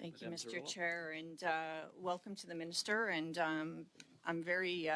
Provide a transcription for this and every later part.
Thank you, Madame Mr. Zarrillo. Chair, and welcome to the Minister. And I'm very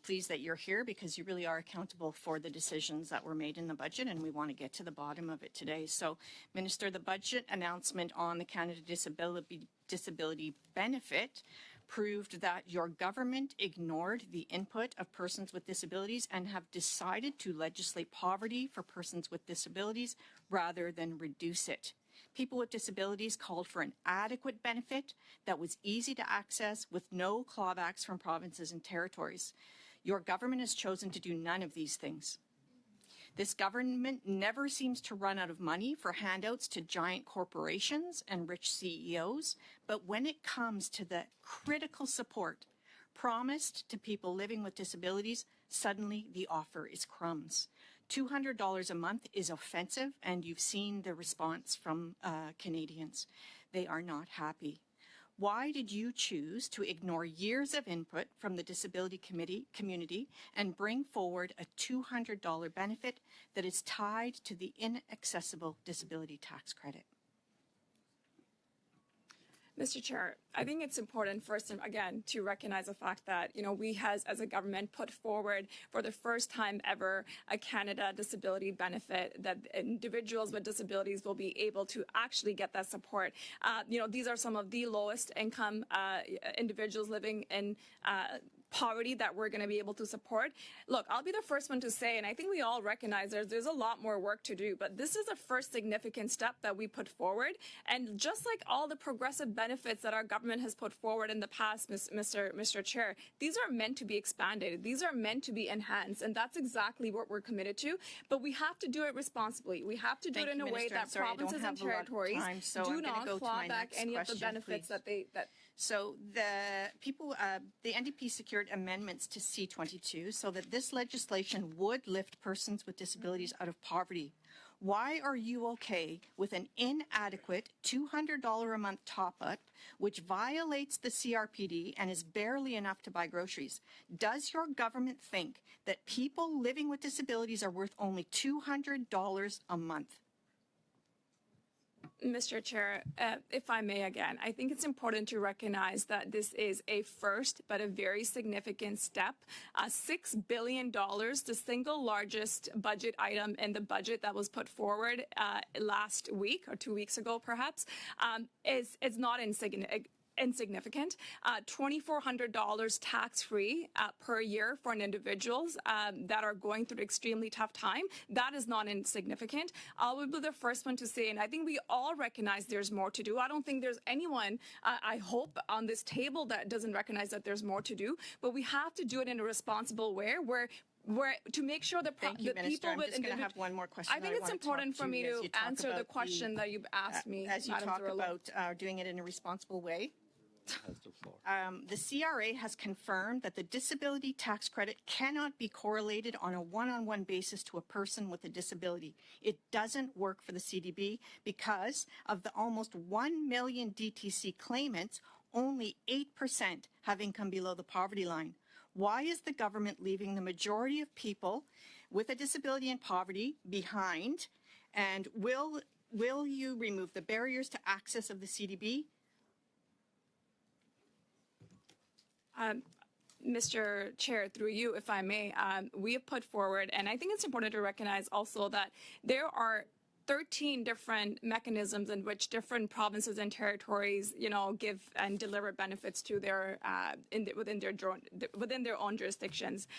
pleased that you're here because you really are accountable for the decisions that were made in the budget, and we want to get to the bottom of it today. So, Minister, the budget announcement on the Canada Disability Benefit proved that your government ignored the input of persons with disabilities and have decided to legislate poverty for persons with disabilities rather than reduce it. People with disabilities called for an adequate benefit that was easy to access with no clawbacks from provinces and territories. Your government has chosen to do none of these things. This government never seems to run out of money for handouts to giant corporations and rich CEOs, but when it comes to the critical support promised to people living with disabilities, suddenly the offer is crumbs. $200 a month is offensive, and you've seen the response from Canadians. They are not happy. Why did you choose to ignore years of input from the disability community and bring forward a $200 benefit that is tied to the inaccessible disability tax credit? Mr. Chair, I think it's important first, again, to recognize the fact that, we as a government put forward for the first time ever a Canada disability benefit that individuals with disabilities will be able to actually get that support. These are some of the lowest income individuals living in poverty that we're going to be able to support. Look, I'll be the first one to say, and I think we all recognize there's a lot more work to do, but this is a first significant step that we put forward. And just like all the progressive benefits that our government has put forward in the past, Mr. Chair, these are meant to be expanded. These are meant to be enhanced, and that's exactly what we're committed to. But we have to do it responsibly. We have to do it in a way that provinces and territories do not claw back any of the benefits that So the NDP secured amendments to C-22 so that this legislation would lift persons with disabilities out of poverty. Why are you okay with an inadequate $200 a month top-up, which violates the CRPD and is barely enough to buy groceries? Does your government think that people living with disabilities are worth only $200 a month? Mr. Chair, if I may again, I think it's important to recognize that this is a first but a very significant step. $6 billion, the single largest budget item in the budget that was put forward last week or 2 weeks ago, perhaps, is not insignificant. $2,400 tax-free per year for individuals that are going through an extremely tough time. That is not insignificant. I will be the first one to say, and I think we all recognize there's more to do. I don't think there's anyone, I hope, on this table that doesn't recognize that there's more to do, but we have to do it in a responsible way where to make sure that Minister. people I'm with just going to have one more question. I think it's important for me to answer the question that you've asked me, as you Madam talk Zarrillo. about doing it in a responsible way. Has the floor. The CRA has confirmed that the disability tax credit cannot be correlated on a one-on-one basis to a person with a disability. It doesn't work for the CDB because of the almost 1 million DTC claimants, only 8% have income below the poverty line. Why is the government leaving the majority of people with a disability and poverty behind? And will you remove the barriers to access of the CDB? Mr. Chair, through you, if I may, we have put forward, and I think it's important to recognize also that there are 13 different mechanisms in which different provinces and territories, give and deliver benefits to their within their own jurisdictions.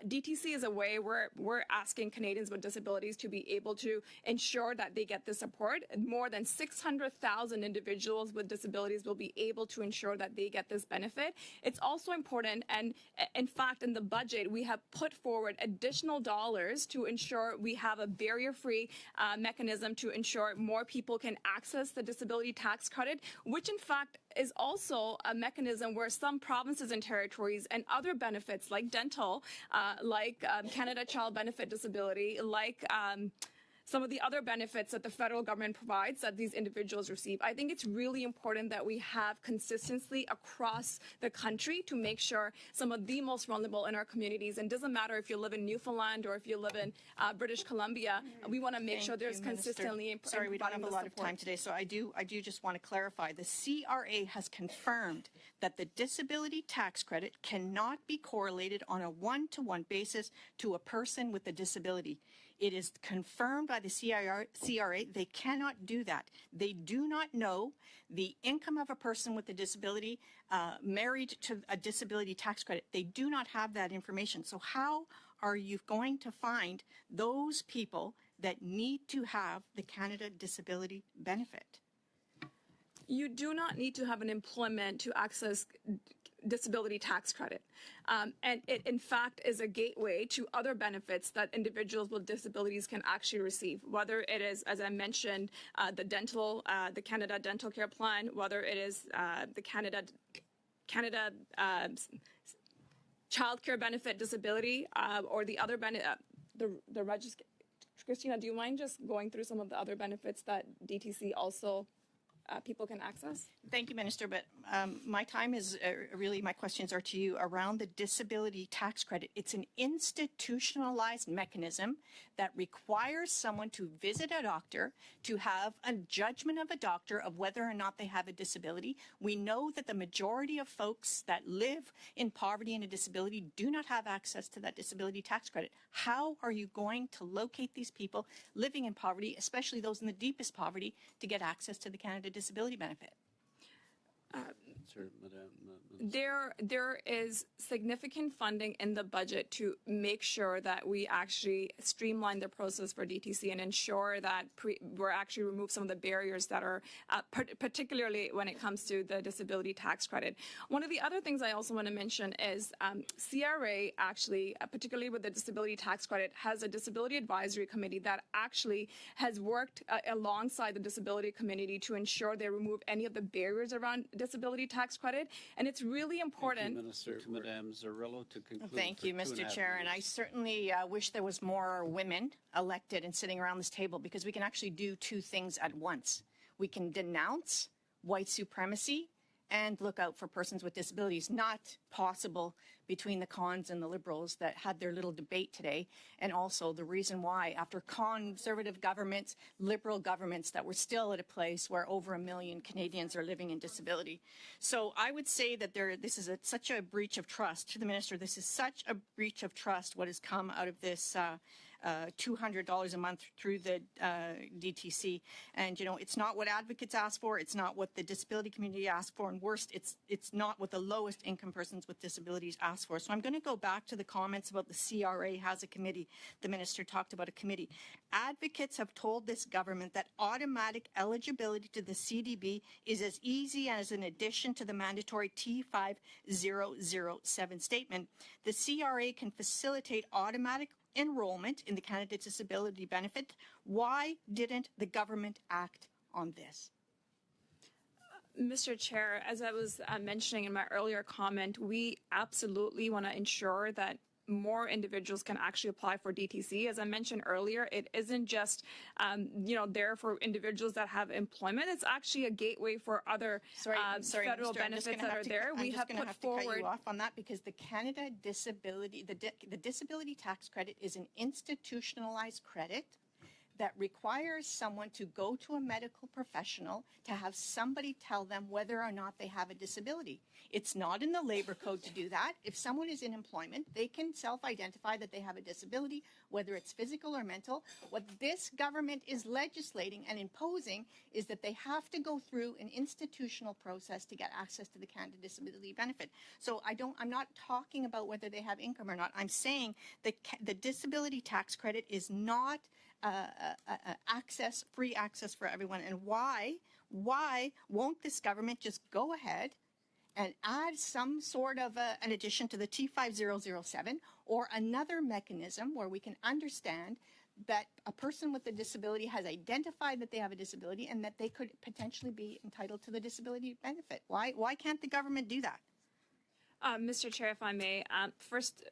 DTC is a way where we're asking Canadians with disabilities to be able to ensure that they get the support. More than 600,000 individuals with disabilities will be able to ensure that they get this benefit. It's also important, and in fact, in the budget, we have put forward additional dollars to ensure we have a barrier-free mechanism to ensure more people can access the disability tax credit, which in fact is also a mechanism where some provinces and territories and other benefits like dental, like Canada Child Benefit Disability, like some of the other benefits that the federal government provides that these individuals receive. I think it's really important that we have consistency across the country to make sure some of the most vulnerable in our communities, and it doesn't matter if you live in Newfoundland or if you live in British Columbia, we want to make sure there's consistently. Sorry, we don't have a lot of time today, so I do just want to clarify. The CRA has confirmed that the disability tax credit cannot be correlated on a one-to-one basis to a person with a disability. It is confirmed by the CRA. They cannot do that. They do not know the income of a person with a disability married to a disability tax credit. They do not have that information. So how are you going to find those people that need to have the Canada Disability Benefit? You do not need to have an employment to access disability tax credit. And it, in fact, is a gateway to other benefits that individuals with disabilities can actually receive, whether it is, as I mentioned, the Canada Dental Care Plan, whether it is the Canada Child Care Benefit Disability, or the other benefit, the register. Christina, do you mind just going through some of the other benefits that DTC also people can access? Thank you, Minister, but my time is really, my questions are to you around the disability tax credit. It's an institutionalized mechanism that requires someone to visit a doctor, to have a judgment of a doctor of whether or not they have a disability. We know that the majority of folks that live in poverty and a disability do not have access to that disability tax credit. How are you going to locate these people living in poverty, especially those in the deepest poverty, to get access to the Canada Disability Benefit? There is significant funding in the budget to make sure that we actually streamline the process for DTC and ensure that we're actually remove some of the barriers that are particularly when it comes to the disability tax credit. One of the other things I also want to mention is CRA actually, particularly with the disability tax credit, has a disability advisory committee that actually has worked alongside the disability community to ensure they remove any of the barriers around disability tax credit. And it's really important. Thank you, Minister. Madame Zarrillo to conclude. Thank you, Mr. Chair. And I certainly wish there was more women elected and sitting around this table, because we can actually do two things at once. We can denounce white supremacy and look out for persons with disabilities. Not possible between the cons and the Liberals that had their little debate today, and also the reason why, after Conservative governments, Liberal governments, that we're still at a place where over 1 million Canadians are living in disability. So I would say that this is such a breach of trust. To the Minister, this is such a breach of trust, what has come out of this $200 a month through the DTC. And, you know, it's not what advocates ask for. It's not what the disability community asks for. And worst, it's not what the lowest income persons with disabilities ask for. So I'm going to go back to the comments about the CRA has a committee. The Minister talked about a committee. Advocates have told this government that automatic eligibility to the CDB is as easy as an addition to the mandatory T5007 statement. The CRA can facilitate automatic enrollment in the Canada Disability Benefit. Why didn't the government act on this? Mr. Chair, as I was mentioning in my earlier comment, we absolutely want to ensure that more individuals can actually apply for DTC. As I mentioned earlier, it isn't just, there for individuals that have employment. It's actually a gateway for other federal benefits that are there. We have put forward. Cut you off on that, because the Canada Disability, the disability tax credit is an institutionalized credit that requires someone to go to a medical professional to have somebody tell them whether or not they have a disability. It's not in the labor code to do that. If someone is in employment, they can self-identify that they have a disability, whether it's physical or mental. What this government is legislating and imposing is that they have to go through an institutional process to get access to the Canada Disability Benefit. So I'm not talking about whether they have income or not. I'm saying that the disability tax credit is not free access for everyone. And why won't this government just go ahead and add some sort of an addition to the T5007 or another mechanism where we can understand that a person with a disability has identified that they have a disability and that they could potentially be entitled to the disability benefit? Why can't the government do that? Mr. Chair, if I may, first,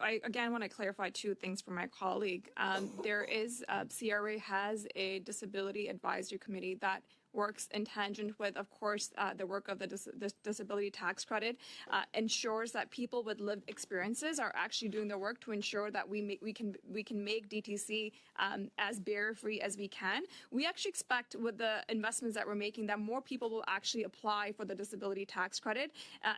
I again want to clarify two things for my colleague. CRA has a disability advisory committee that works in tangent with, of course, the work of the disability tax credit, ensures that people with lived experiences are actually doing the work to ensure that we can make DTC as barrier-free as we can. We actually expect with the investments that we're making that more people will actually apply for the disability tax credit.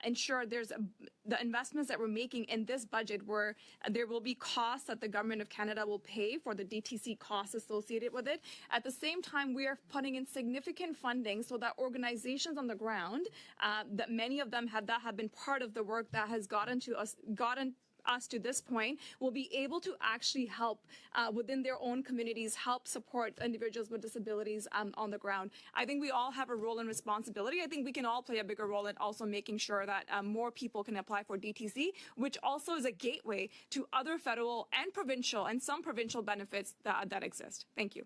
Ensure the investments that we're making in this budget where there will be costs that the government of Canada will pay for the DTC costs associated with it. At the same time, we are putting in significant funding so that organizations on the ground, that many of them have been part of the work that has gotten us to this point, will be able to actually help within their own communities, help support individuals with disabilities on the ground. I think we all have a role and responsibility. I think we can all play a bigger role in also making sure that more people can apply for DTC, which also is a gateway to other federal and provincial and some provincial benefits that exist. Thank you.